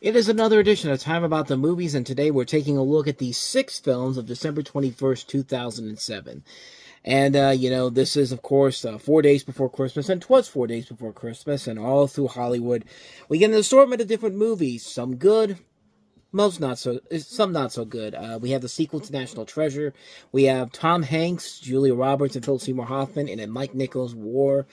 It is another edition of Time About the Movies, and today we're taking a look at the 6 films of December 21st, 2007. And, this is, of course, 4 days before Christmas, and 'twas 4 days before Christmas, and all through Hollywood, we get an assortment of different movies, some good, some not so good. We have the sequel to National Treasure. We have Tom Hanks, Julia Roberts, and Philip Seymour Hoffman in a Mike Nichols war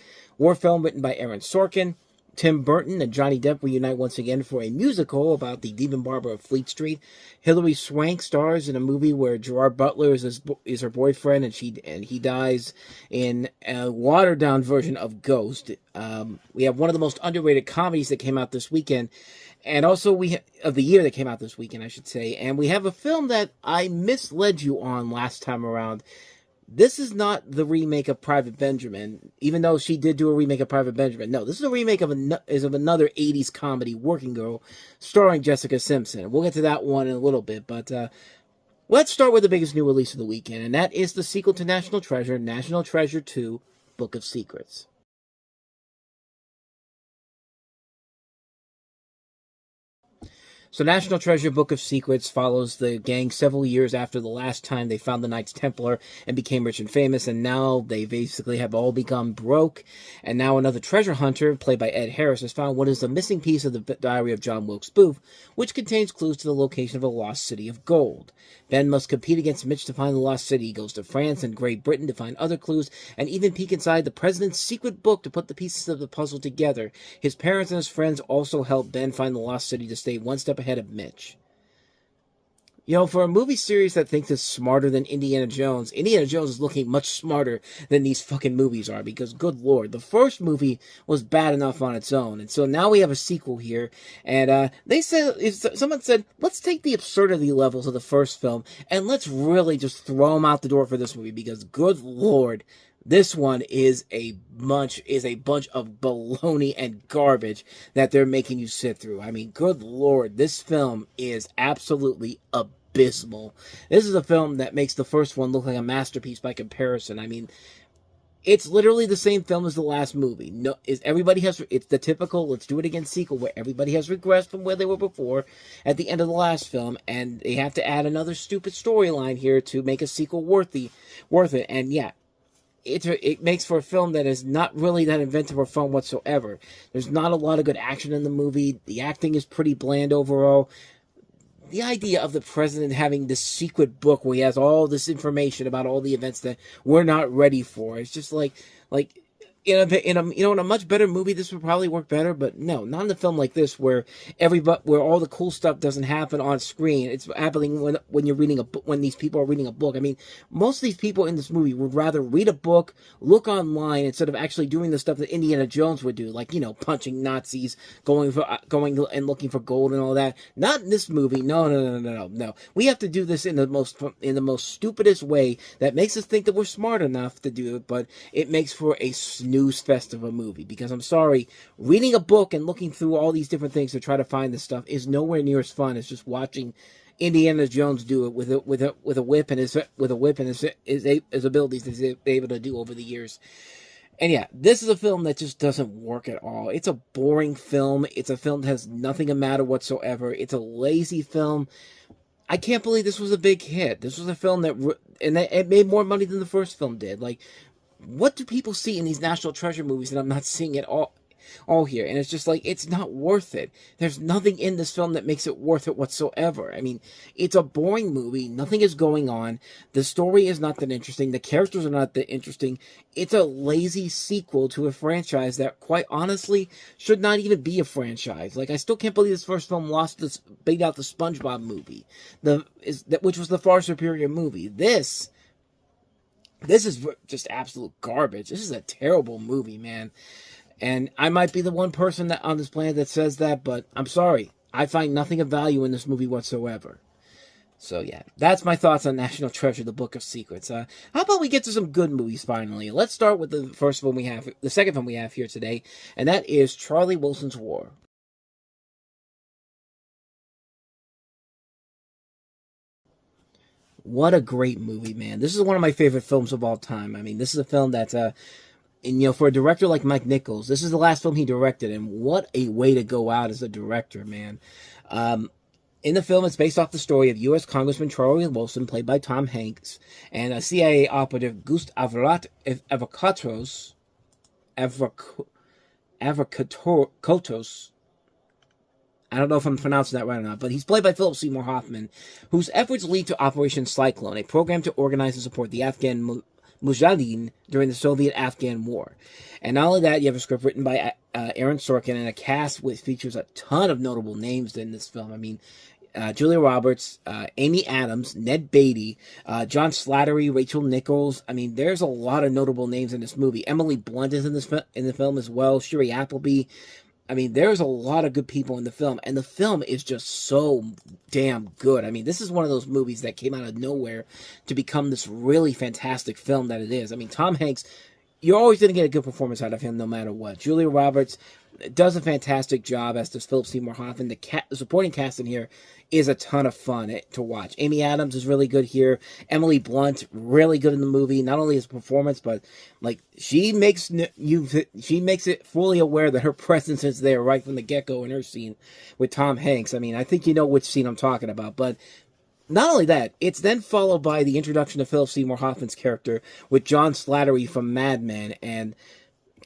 film written by Aaron Sorkin. Tim Burton and Johnny Depp reunite once again for a musical about the demon barber of Fleet Street. Hilary Swank stars in a movie where Gerard Butler is her boyfriend, and he dies in a watered down version of Ghost. We have one of the most underrated comedies that came out this weekend, and also of the year that came out this weekend, I should say. And we have a film that I misled you on last time around. This is not the remake of Private Benjamin, even though she did do a remake of Private Benjamin. No, this is a remake of another 80s comedy, Working Girl, starring Jessica Simpson. We'll get to that one in a little bit, but let's start with the biggest new release of the weekend, and that is the sequel to National Treasure 2, Book of Secrets. So National Treasure Book of Secrets follows the gang several years after the last time they found the Knights Templar and became rich and famous, and now they basically have all become broke, and now another treasure hunter, played by Ed Harris, has found what is the missing piece of the diary of John Wilkes Booth, which contains clues to the location of a lost city of gold. Ben must compete against Mitch to find the lost city. He goes to France and Great Britain to find other clues, and even peek inside the president's secret book to put the pieces of the puzzle together. His parents and his friends also help Ben find the lost city to stay one step ahead of Mitch. You know, for a movie series that thinks it's smarter than Indiana Jones is looking much smarter than these fucking movies are, because, good lord, the first movie was bad enough on its own, and so now we have a sequel here, and someone said, let's take the absurdity levels of the first film, and let's really just throw them out the door for this movie, because, good lord, this one is a bunch of baloney and garbage that they're making you sit through. I mean, good lord, this film is absolutely abysmal. This is a film that makes the first one look like a masterpiece by comparison. I mean, it's literally the same film as the last movie. It's the typical let's do it again sequel where everybody has regressed from where they were before at the end of the last film, and they have to add another stupid storyline here to make a sequel worth it. And yeah, it makes for a film that is not really that inventive or fun whatsoever. There's not a lot of good action in the movie. The acting is pretty bland overall. The idea of the president having this secret book where he has all this information about all the events that we're not ready for, it's just like in a much better movie this would probably work better, but no, not in a film like this where all the cool stuff doesn't happen on screen. It's happening when you're reading when these people are reading a book. I mean, most of these people in this movie would rather read a book, look online, instead of actually doing the stuff that Indiana Jones would do, like, punching Nazis, going and looking for gold and all that. Not in this movie. No. We have to do this in the most stupidest way that makes us think that we're smart enough to do it, but it makes for a snooze fest of a movie, because I'm sorry, reading a book and looking through all these different things to try to find this stuff is nowhere near as fun as just watching Indiana Jones do it with a whip and his abilities that he's able to do over the years. And yeah, this is a film that just doesn't work at all. It's a boring film. It's a film that has nothing to matter whatsoever. It's a lazy film. I can't believe this was a big hit. This was a film it made more money than the first film did. Like, what do people see in these National Treasure movies that I'm not seeing at all here? And it's just like, it's not worth it. There's nothing in this film that makes it worth it whatsoever. I mean, it's a boring movie. Nothing is going on. The story is not that interesting. The characters are not that interesting. It's a lazy sequel to a franchise that, quite honestly, should not even be a franchise. Like, I still can't believe this first film beat out the SpongeBob movie, which was the far superior movie. This is just absolute garbage. This is a terrible movie, man. And I might be the one person on this planet that says that, but I'm sorry. I find nothing of value in this movie whatsoever. So yeah, that's my thoughts on National Treasure, the Book of Secrets. How about we get to some good movies finally? Let's start with the second film we have here today, and that is Charlie Wilson's War. What a great movie, man. This is one of my favorite films of all time. I mean, this is a film that And, you know, for a director like Mike Nichols, this is the last film he directed, and what a way to go out as a director, man. In the film, it's based off the story of U.S. Congressman Charlie Wilson, played by Tom Hanks, and a CIA operative, Gust Avocatos, Avocatos. I don't know if I'm pronouncing that right or not, but he's played by Philip Seymour Hoffman, whose efforts lead to Operation Cyclone, a program to organize and support the Afghan Mujahideen during the Soviet-Afghan War. And not only that, you have a script written by Aaron Sorkin and a cast which features a ton of notable names in this film. I mean, Julia Roberts, Amy Adams, Ned Beatty, John Slattery, Rachel Nichols. I mean, there's a lot of notable names in this movie. Emily Blunt is in the film as well. Shiri Appleby. I mean, there's a lot of good people in the film, and the film is just so damn good. I mean, this is one of those movies that came out of nowhere to become this really fantastic film that it is. I mean, Tom Hanks, you're always going to get a good performance out of him no matter what. Julia Roberts does a fantastic job, as does Philip Seymour Hoffman. The supporting cast in here is a ton of fun to watch. Amy Adams is really good here. Emily Blunt, really good in the movie. Not only his performance, but like she makes it fully aware that her presence is there right from the get-go in her scene with Tom Hanks. I mean, I think you know which scene I'm talking about, but not only that, it's then followed by the introduction of Philip Seymour Hoffman's character with John Slattery from Mad Men, and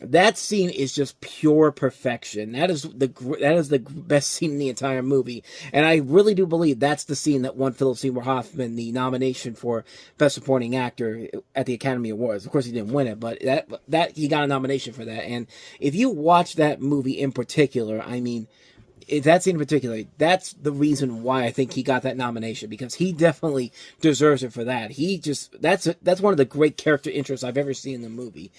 that scene is just pure perfection. That is the best scene in the entire movie, and I really do believe that's the scene that won Philip Seymour Hoffman the nomination for Best Supporting Actor at the Academy Awards. Of course, he didn't win it, but that he got a nomination for that. And if you watch that movie in particular, I mean, that scene in particular, that's the reason why I think he got that nomination, because he definitely deserves it for that. That's one of the great character interests I've ever seen in the movie.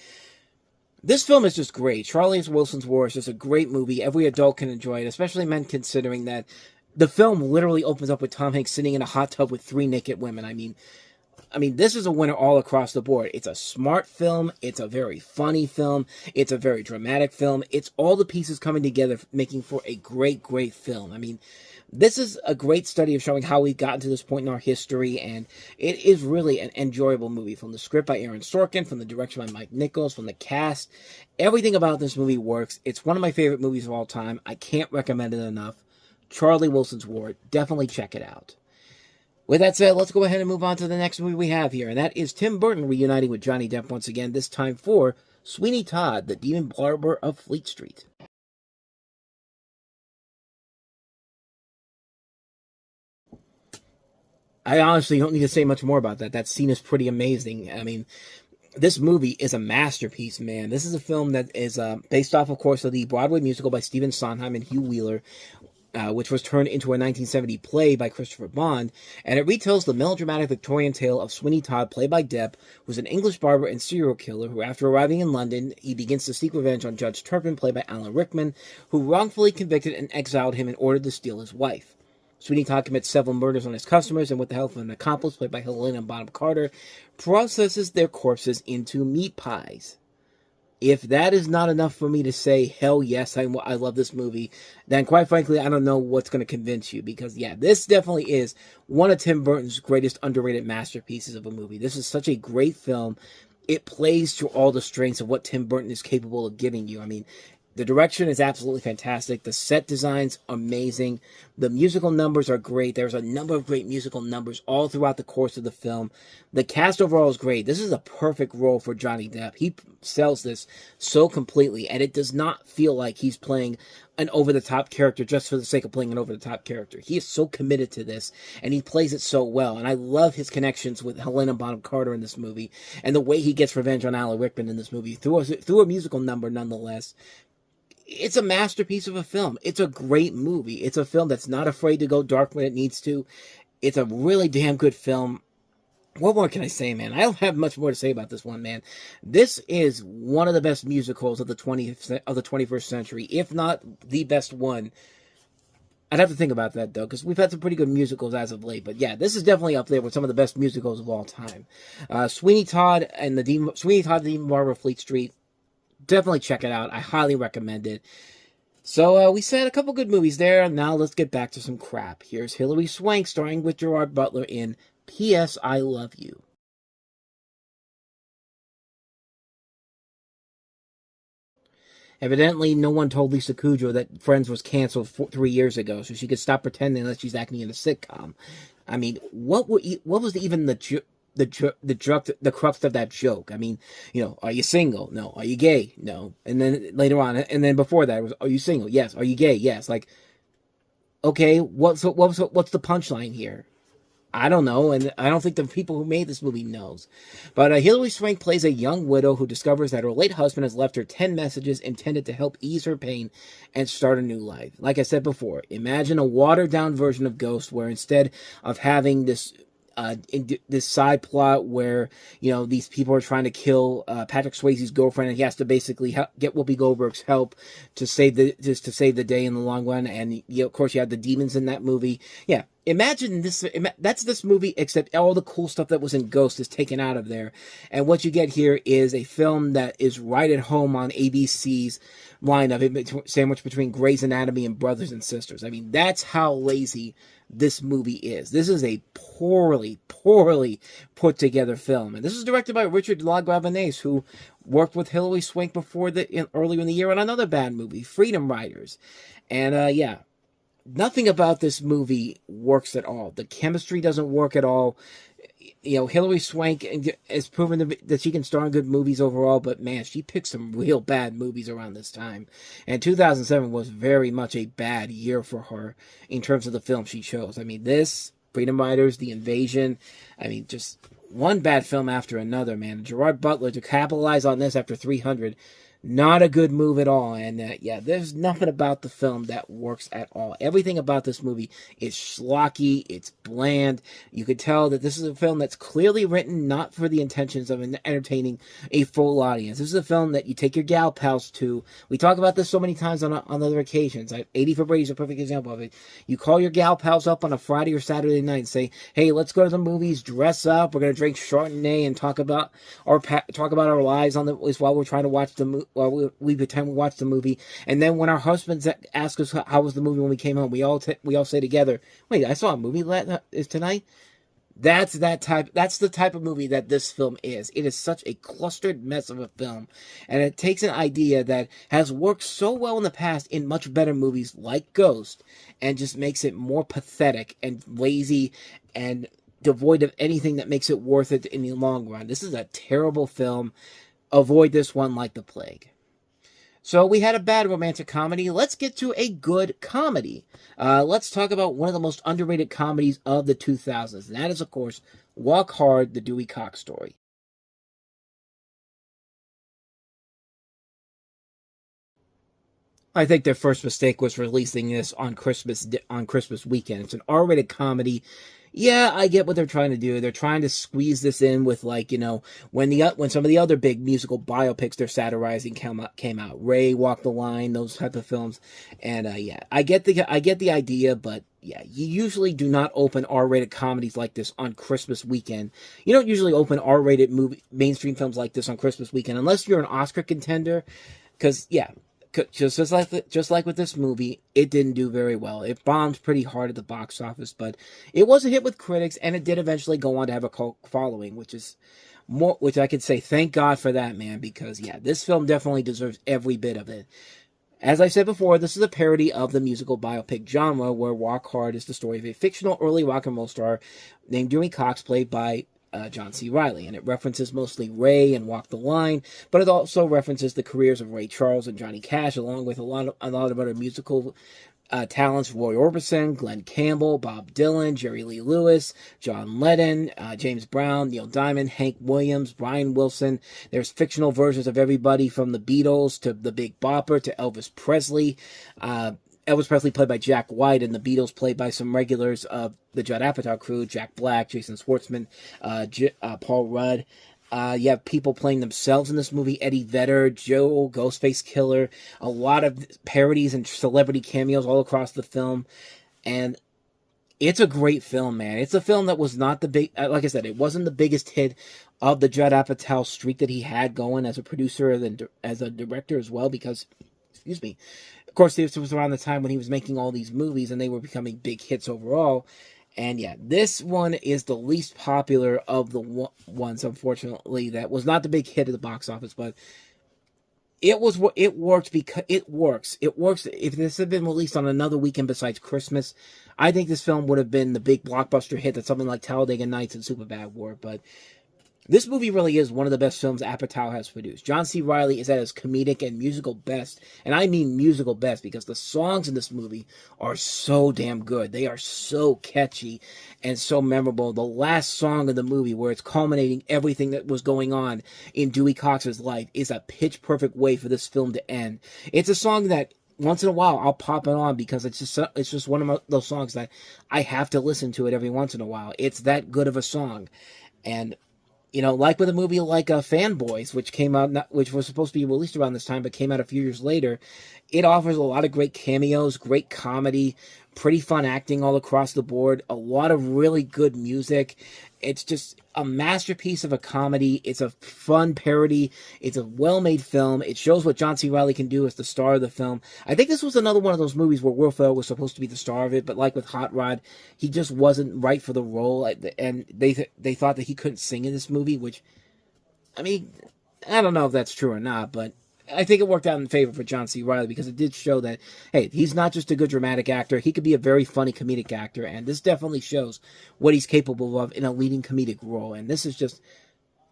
This film is just great. Charlie Wilson's War is just a great movie. Every adult can enjoy it, especially men, considering that the film literally opens up with Tom Hanks sitting in a hot tub with 3 naked women. I mean, this is a winner all across the board. It's a smart film. It's a very funny film. It's a very dramatic film. It's all the pieces coming together, making for a great, great film. I mean, this is a great study of showing how we've gotten to this point in our history, and it is really an enjoyable movie. From the script by Aaron Sorkin, from the direction by Mike Nichols, from the cast, everything about this movie works. It's one of my favorite movies of all time. I can't recommend it enough. Charlie Wilson's War. Definitely check it out. With that said, let's go ahead and move on to the next movie we have here, and that is Tim Burton reuniting with Johnny Depp once again, this time for Sweeney Todd, the Demon Barber of Fleet Street. I honestly don't need to say much more about that. That scene is pretty amazing. I mean, this movie is a masterpiece, man. This is a film that is based off, of course, of the Broadway musical by Stephen Sondheim and Hugh Wheeler, which was turned into a 1970 play by Christopher Bond, and it retells the melodramatic Victorian tale of Sweeney Todd, played by Depp, who's an English barber and serial killer who, after arriving in London, he begins to seek revenge on Judge Turpin, played by Alan Rickman, who wrongfully convicted and exiled him in order to steal his wife. Sweeney Todd commits several murders on his customers, and with the help of an accomplice, played by Helena Bonham Carter, processes their corpses into meat pies. If that is not enough for me to say, hell yes, I love this movie, then quite frankly, I don't know what's going to convince you. Because, yeah, this definitely is one of Tim Burton's greatest underrated masterpieces of a movie. This is such a great film. It plays to all the strengths of what Tim Burton is capable of giving you. I mean, the direction is absolutely fantastic. The set design's amazing. The musical numbers are great. There's a number of great musical numbers all throughout the course of the film. The cast overall is great. This is a perfect role for Johnny Depp. He sells this so completely, and it does not feel like he's playing an over-the-top character just for the sake of playing an over-the-top character. He is so committed to this, and he plays it so well. And I love his connections with Helena Bonham Carter in this movie, and the way he gets revenge on Alan Rickman in this movie through a musical number nonetheless. It's a masterpiece of a film. It's a great movie. It's a film that's not afraid to go dark when it needs to. It's a really damn good film. What more can I say, man? I don't have much more to say about this one, man. This is one of the best musicals of the 21st century, if not the best one. I'd have to think about that, though, because we've had some pretty good musicals as of late. But yeah, this is definitely up there with some of the best musicals of all time. Sweeney Todd, the Demon Barber of Fleet Street. Definitely check it out. I highly recommend it. So, we said a couple good movies there. Now let's get back to some crap. Here's Hilary Swank starring with Gerard Butler in P.S. I Love You. Evidently, no one told Lisa Kudrow that Friends was canceled 3 years ago, so she could stop pretending that she's acting in a sitcom. I mean, what was even the crux of that joke? I mean, are you single? No. Are you gay? No. And then later on, and then before that, it was, are you single? Yes. Are you gay? Yes. Like, okay, what's the punchline here? I don't know, and I don't think the people who made this movie knows. But Hilary Swank plays a young widow who discovers that her late husband has left her 10 messages intended to help ease her pain and start a new life. Like I said before, imagine a watered-down version of Ghost, where instead of having this side plot where these people are trying to kill Patrick Swayze's girlfriend, and he has to basically get Whoopi Goldberg's help to save the day in the long run. And of course, you have the demons in that movie. Yeah, imagine this. That's this movie, except all the cool stuff that was in Ghost is taken out of there, and what you get here is a film that is right at home on ABC's lineup, sandwiched between Grey's Anatomy and Brothers and Sisters. I mean, that's how lazy this movie is. This is a poorly put together film, and this is directed by Richard LaGravenese, who worked with Hilary Swank earlier in the year on another bad movie, Freedom Riders. And yeah, nothing about this movie works at all. The chemistry doesn't work at all. Hilary Swank has proven that she can star in good movies overall, but man, she picked some real bad movies around this time. And 2007 was very much a bad year for her in terms of the film she chose. I mean, this, Freedom Riders, The Invasion, I mean, just one bad film after another, man. Gerard Butler to capitalize on this after 300, not a good move at all. And yeah, there's nothing about the film that works at all. Everything about this movie is schlocky, it's bland. You could tell that this is a film that's clearly written not for the intentions of entertaining a full audience. This is a film that you take your gal pals to. We talk about this so many times on other occasions. 80 for Brady is a perfect example of it. You call your gal pals up on a Friday or Saturday night and say, hey, let's go to the movies, dress up, we're going to drink Chardonnay and talk about our lives while we're trying to watch the movie. While we pretend we watch the movie, and then when our husbands ask us how was the movie when we came home, we all say together, "Wait, I saw a movie tonight." That's the type of movie that this film is. It is such a clustered mess of a film, and it takes an idea that has worked so well in the past in much better movies like Ghost, and just makes it more pathetic and lazy and devoid of anything that makes it worth it in the long run. This is a terrible film. Avoid this one like the plague. So we had a bad romantic comedy. Let's get to a good comedy. Let's talk about one of the most underrated comedies of the 2000s. And that is, of course, Walk Hard, the Dewey Cox story. I think their first mistake was releasing this on Christmas weekend. It's an R-rated comedy. Yeah, I get what they're trying to do. They're trying to squeeze this in with, like, when some of the other big musical biopics they're satirizing came out. Ray, Walk the Line, those type of films. And yeah, I get the idea, but yeah, you usually do not open R-rated comedies like this on Christmas weekend. You don't usually open R-rated mainstream films like this on Christmas weekend unless you're an Oscar contender. Because yeah, just like with this movie, it didn't do very well. It bombed pretty hard at the box office, but it was a hit with critics, and it did eventually go on to have a cult following, which I could say thank God for that, man, because yeah, this film definitely deserves every bit of it. As I said before, this is a parody of the musical biopic genre, where Walk Hard is the story of a fictional early rock and roll star named Dewey Cox, played by John C. Reilly, and it references mostly Ray and Walk the Line, but it also references the careers of Ray Charles and Johnny Cash, along with a lot of other musical talents: Roy Orbison, Glenn Campbell, Bob Dylan, Jerry Lee Lewis, John Lennon, James Brown, Neil Diamond, Hank Williams, Brian Wilson. There's fictional versions of everybody from the Beatles to the Big Bopper to Elvis Presley. Elvis Presley played by Jack White, and the Beatles played by some regulars of the Judd Apatow crew: Jack Black, Jason Schwartzman, Paul Rudd. You have people playing themselves in this movie: Eddie Vedder, Joe, Ghostface Killer, a lot of parodies and celebrity cameos all across the film. And it's a great film, man. It's a film that was not the big, like I said, it wasn't the biggest hit of the Judd Apatow streak that he had going as a producer and as a director as well, because, excuse me, of course, this was around the time when he was making all these movies and they were becoming big hits overall. And yeah, this one is the least popular of the ones, unfortunately, that was not the big hit at the box office. But it worked because it works. It works. If this had been released on another weekend besides Christmas, I think this film would have been the big blockbuster hit that something like Talladega Nights and Superbad were. But this movie really is one of the best films Apatow has produced. John C. Reilly is at his comedic and musical best, and I mean musical best because the songs in this movie are so damn good. They are so catchy and so memorable. The last song of the movie, where it's culminating everything that was going on in Dewey Cox's life, is a pitch-perfect way for this film to end. It's a song that once in a while I'll pop it on because it's just one of those songs that I have to listen to it every once in a while. It's that good of a song. And like with a movie like Fanboys, which came out, which was supposed to be released around this time, but came out a few years later, it offers a lot of great cameos, great comedy, pretty fun acting all across the board, a lot of really good music. It's just a masterpiece of a comedy. It's a fun parody. It's a well-made film. It shows what John C. Reilly can do as the star of the film. I think this was another one of those movies where Will Ferrell was supposed to be the star of it, but like with Hot Rod, he just wasn't right for the role, and they thought that he couldn't sing in this movie, which, I mean, I don't know if that's true or not, but I think it worked out in favor for John C. Reilly because it did show that, hey, he's not just a good dramatic actor. He could be a very funny comedic actor, and this definitely shows what he's capable of in a leading comedic role. And this is just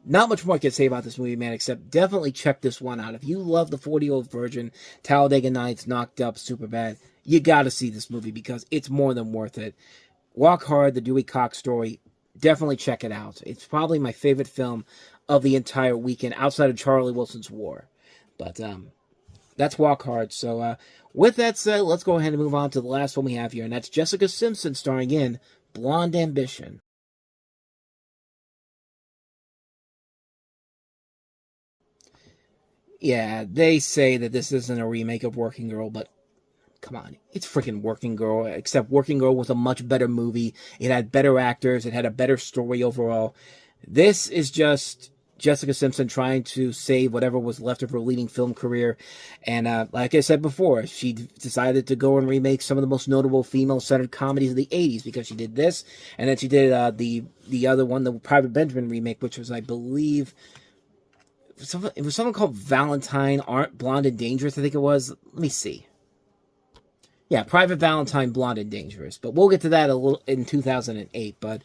not much more I can say about this movie, man, except definitely check this one out. If you love the 40-Year-Old Virgin, Talladega Nights, Knocked Up, Superbad, you got to see this movie because it's more than worth it. Walk Hard, the Dewey Cox story, definitely check it out. It's probably my favorite film of the entire weekend outside of Charlie Wilson's War. But that's Walk Hard. So with that said, let's go ahead and move on to the last one we have here, and that's Jessica Simpson starring in Blonde Ambition. Yeah, they say that this isn't a remake of Working Girl, but come on, it's freaking Working Girl, except Working Girl was a much better movie. It had better actors. It had a better story overall. This is just Jessica Simpson trying to save whatever was left of her leading film career. And like I said before, she decided to go and remake some of the most notable female-centered comedies of the 80s because she did this, and then she did the other one, the Private Benjamin remake, which was, I believe, it was something called Valentine, Blonde and Dangerous, I think it was. Let me see. Yeah, Private Valentine, Blonde and Dangerous. But we'll get to that a little in 2008. But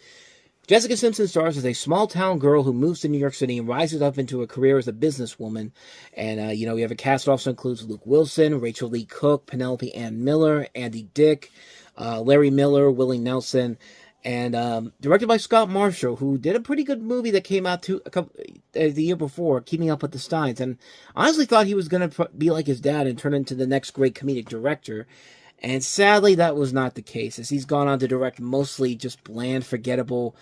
Jessica Simpson stars as a small-town girl who moves to New York City and rises up into a career as a businesswoman. And, we have a cast also includes Luke Wilson, Rachel Lee Cook, Penelope Ann Miller, Andy Dick, Larry Miller, Willie Nelson, and directed by Scott Marshall, who did a pretty good movie that came out the year before, Keeping Up with the Steins. And I honestly thought he was going to be like his dad and turn into the next great comedic director. And sadly, that was not the case, as he's gone on to direct mostly just bland, forgettable,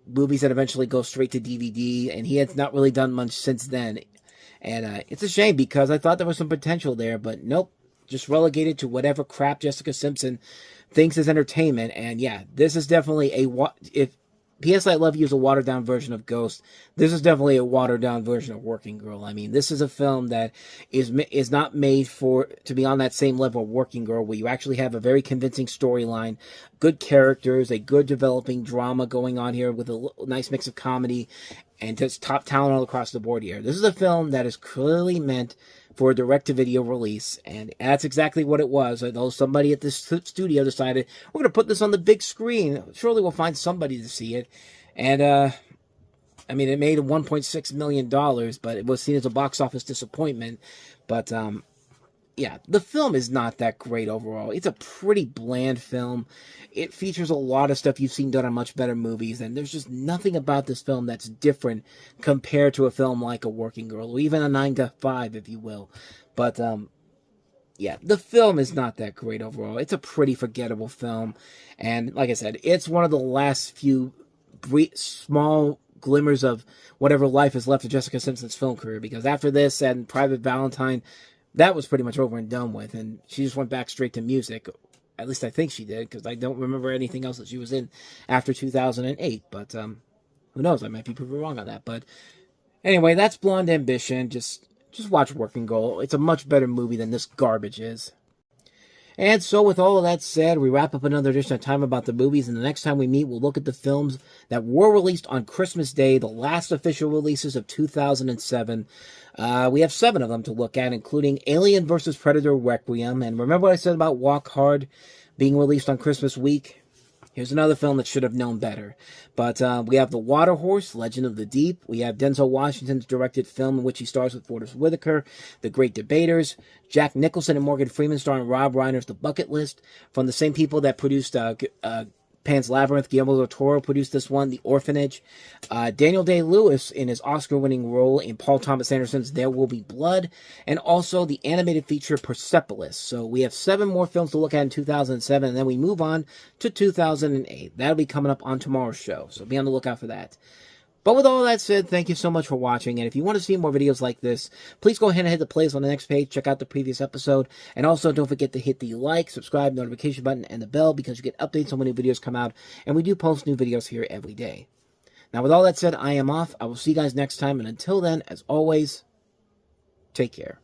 movies that eventually go straight to DVD, and he has not really done much since then. And it's a shame, because I thought there was some potential there, but nope, just relegated to whatever crap Jessica Simpson thinks is entertainment. And yeah, this is definitely if P.S. I Love You is a watered-down version of Ghost, this is definitely a watered-down version of Working Girl. I mean, this is a film that is not made to be on that same level of Working Girl, where you actually have a very convincing storyline, good characters, a good developing drama going on here with a nice mix of comedy, and just top talent all across the board here. This is a film that is clearly meant for a direct-to-video release, and that's exactly what it was. Although somebody at this studio decided, we're going to put this on the big screen, surely we'll find somebody to see it. And, it made $1.6 million, but it was seen as a box office disappointment. But, yeah, the film is not that great overall. It's a pretty bland film. It features a lot of stuff you've seen done on much better movies, and there's just nothing about this film that's different compared to a film like A Working Girl, or even a 9 to 5, if you will. But, yeah, the film is not that great overall. It's a pretty forgettable film, and like I said, it's one of the last few small glimmers of whatever life is left of Jessica Simpson's film career, because after this and Private Valentine, that was pretty much over and done with, and she just went back straight to music. At least I think she did, because I don't remember anything else that she was in after 2008. But who knows? I might be proven wrong on that. But anyway, that's Blonde Ambition. Just watch Working Girl. It's a much better movie than this garbage is. And so with all of that said, we wrap up another edition of Time About the Movies, and the next time we meet, we'll look at the films that were released on Christmas Day, the last official releases of 2007. We have 7 of them to look at, including Alien vs. Predator Requiem. And remember what I said about Walk Hard being released on Christmas week? Here's another film that should have known better. But we have The Water Horse, Legend of the Deep. We have Denzel Washington's directed film in which he stars with Forrest Whitaker, The Great Debaters. Jack Nicholson and Morgan Freeman starring Rob Reiner's The Bucket List. From the same people that produced Pan's Labyrinth, Guillermo del Toro produced this one, The Orphanage. Daniel Day-Lewis in his Oscar-winning role in Paul Thomas Anderson's There Will Be Blood, and also the animated feature Persepolis. So we have 7 more films to look at in 2007, and then we move on to 2008. That'll be coming up on tomorrow's show, so be on the lookout for that. But with all that said, thank you so much for watching, and if you want to see more videos like this, please go ahead and hit the plays on the next page, check out the previous episode, and also don't forget to hit the like, subscribe, notification button, and the bell, because you get updates on when new videos come out, and we do post new videos here every day. Now with all that said, I am off. I will see you guys next time, and until then, as always, take care.